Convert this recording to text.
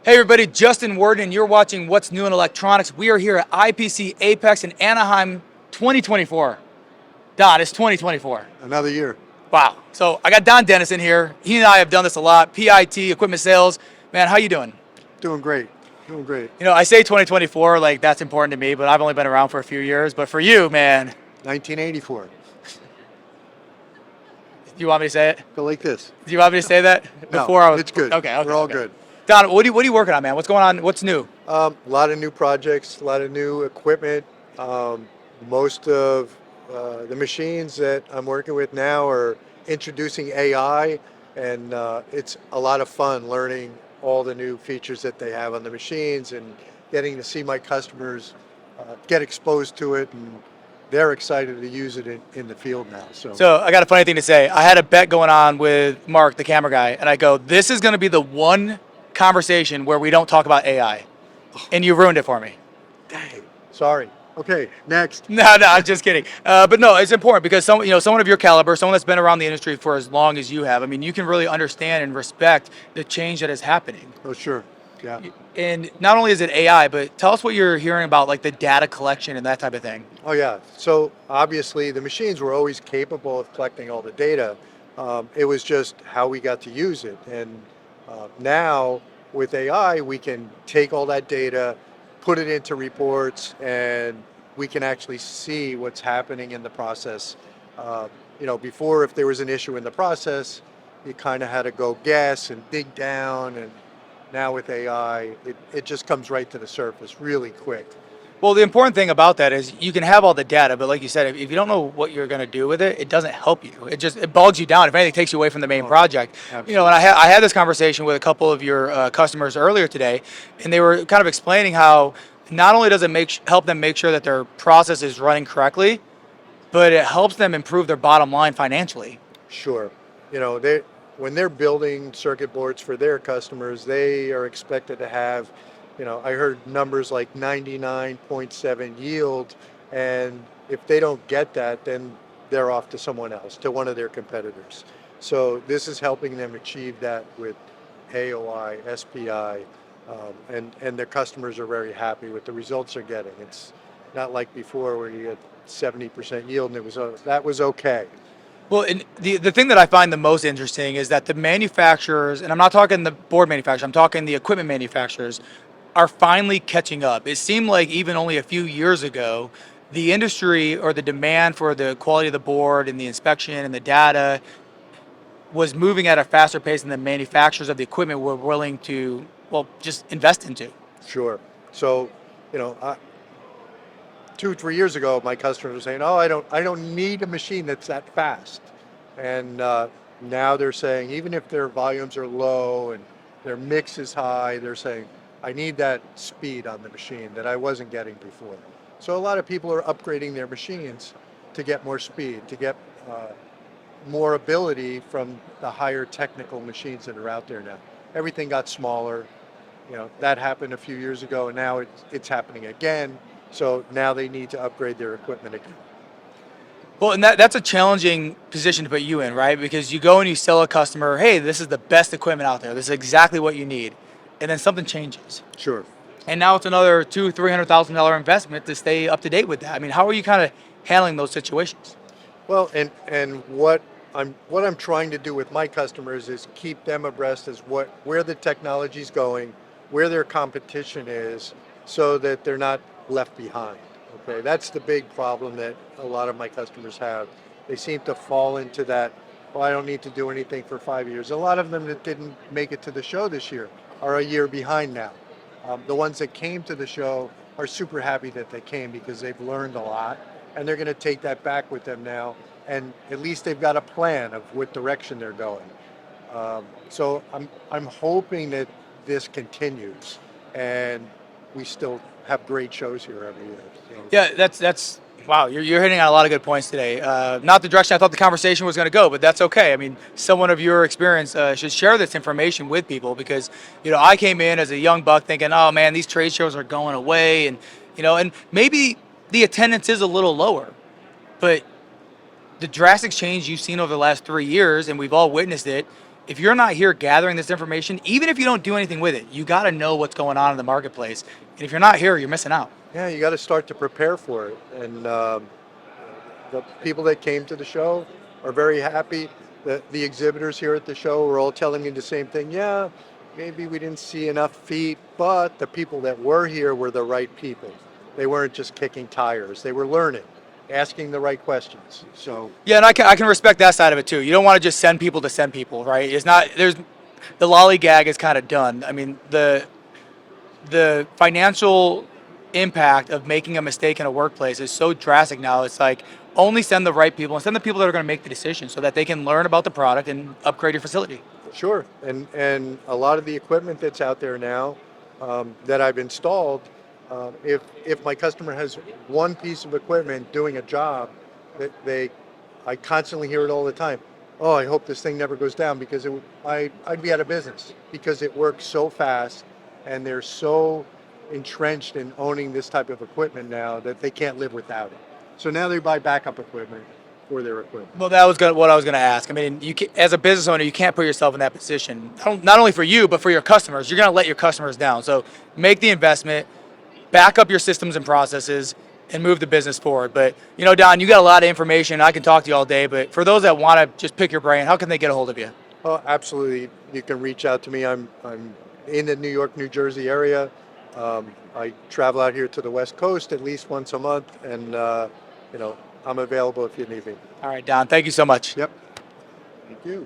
Hey everybody, Justin Worden, you're watching What's New in Electronics. We are here at IPC Apex in Anaheim 2024. Don, it's 2024. Another year. Wow. So I got Don Dennison here. He and I have done this a lot. PIT, equipment sales. Man, how you doing? Doing great. Doing great. You know, I say 2024 like that's important to me, but I've only been around for a few years. But for you, man, 1984. do you want me to say it? Go like this. Do you want me to say that? No, Before I was it's good. Okay. We're all Okay. good. Don, what are you working on, man? What's going on? What's new? A lot of new projects, a lot of new equipment. Most of the machines that I'm working with now are introducing AI, and it's a lot of fun learning all the new features that they have on the machines and getting to see my customers get exposed to it, and they're excited to use it in the field now. So I got a funny thing to say. I had a bet going on with Mark, the camera guy, and I go, this is going to be the one conversation where we don't talk about AI. And you ruined it for me. Dang. Sorry. Okay, next. No, I'm just kidding. But no, it's important because someone of your caliber, someone that's been around the industry for as long as you have, I mean, you can really understand and respect the change that is happening. Oh, sure. Yeah. And not only is it AI, but tell us what you're hearing about, like the data collection and that type of thing. Oh, yeah. So obviously the machines were always capable of collecting all the data. It was just how we got to use it. And now with AI, we can take all that data, put it into reports, and we can actually see what's happening in the process. Before, if there was an issue in the process, you kind of had to go guess and dig down, and now with AI, it just comes right to the surface really quick. Well, the important thing about that is you can have all the data, but like you said, if you don't know what you're going to do with it, it doesn't help you. It bogs you down. If anything, it takes you away from the main project. Absolutely. You know, and I had this conversation with a couple of your customers earlier today, and they were kind of explaining how not only does it help them make sure that their process is running correctly, but it helps them improve their bottom line financially. Sure. When they're building circuit boards for their customers, they are expected to have, I heard numbers like 99.7 yield, and if they don't get that, then they're off to someone else, to one of their competitors. So this is helping them achieve that with AOI, SPI, and their customers are very happy with the results they're getting. It's not like before where you had 70% yield and that was okay. Well, and the thing that I find the most interesting is that the manufacturers, and I'm not talking the board manufacturers, I'm talking the equipment manufacturers, are finally catching up. It seemed like even only a few years ago, the industry or the demand for the quality of the board and the inspection and the data was moving at a faster pace than the manufacturers of the equipment were willing to, well, just invest into. Sure. So, 2-3 years ago, my customers were saying, "Oh, I don't need a machine that's that fast," and now they're saying, even if their volumes are low and their mix is high, they're saying, "I need that speed on the machine that I wasn't getting before." So a lot of people are upgrading their machines to get more speed, to get more ability from the higher technical machines that are out there now. Everything got smaller. That happened a few years ago, and now it's happening again. So now they need to upgrade their equipment again. Well, and that's a challenging position to put you in, right? Because you go and you sell a customer, hey, this is the best equipment out there. This is exactly what you need. And then something changes. Sure. And now it's another $200,000-$300,000 investment to stay up to date with that. I mean, how are you kind of handling those situations? Well, and what I'm trying to do with my customers is keep them abreast as where the technology's going, where their competition is, so that they're not left behind. Okay, that's the big problem that a lot of my customers have. They seem to fall into that, well, I don't need to do anything for 5 years. A lot of them that didn't make it to the show this year are a year behind now. The ones that came to the show are super happy that they came because they've learned a lot, and they're going to take that back with them now, and at least they've got a plan of what direction they're going. So I'm hoping that this continues, and we still have great shows here every year. So. Yeah, that's wow. You're hitting on a lot of good points today. Not the direction I thought the conversation was going to go, but that's okay. I mean, someone of your experience should share this information with people because I came in as a young buck thinking, oh man, these trade shows are going away, and and maybe the attendance is a little lower, but the drastic change you've seen over the last 3 years, and we've all witnessed it, if you're not here gathering this information, even if you don't do anything with it, you got to know what's going on in the marketplace. And if you're not here, you're missing out. Yeah, you got to start to prepare for it. And the people that came to the show are very happy. The exhibitors here at the show were all telling me the same thing. Yeah, maybe we didn't see enough feet, but the people that were here were the right people. They weren't just kicking tires. They were learning, asking the right questions. So Yeah, and I can respect that side of it too. You don't want to just send people, right? It's not there's the lollygag is kind of done. I mean, the financial impact of making a mistake in a workplace is so drastic now. It's like only send the right people and send the people that are going to make the decision so that they can learn about the product and upgrade your facility. sure, and a lot of the equipment that's out there now that I've installed, if my customer has one piece of equipment doing a job, I constantly hear it all the time. Oh, I hope this thing never goes down because I'd be out of business because it works so fast, and they're so entrenched in owning this type of equipment now that they can't live without it. So now they buy backup equipment for their equipment. Well, that was what I was going to ask. I mean, as a business owner, you can't put yourself in that position. Not only for you, but for your customers. You're going to let your customers down. So make the investment, back up your systems and processes, and move the business forward. But, Don, you got a lot of information. I can talk to you all day. But for those that want to just pick your brain, how can they get a hold of you? Oh, absolutely. You can reach out to me. I'm in the New York, New Jersey area. I travel out here to the West Coast at least once a month, and I'm available if you need me. All right, Don. Thank you so much. Yep. Thank you.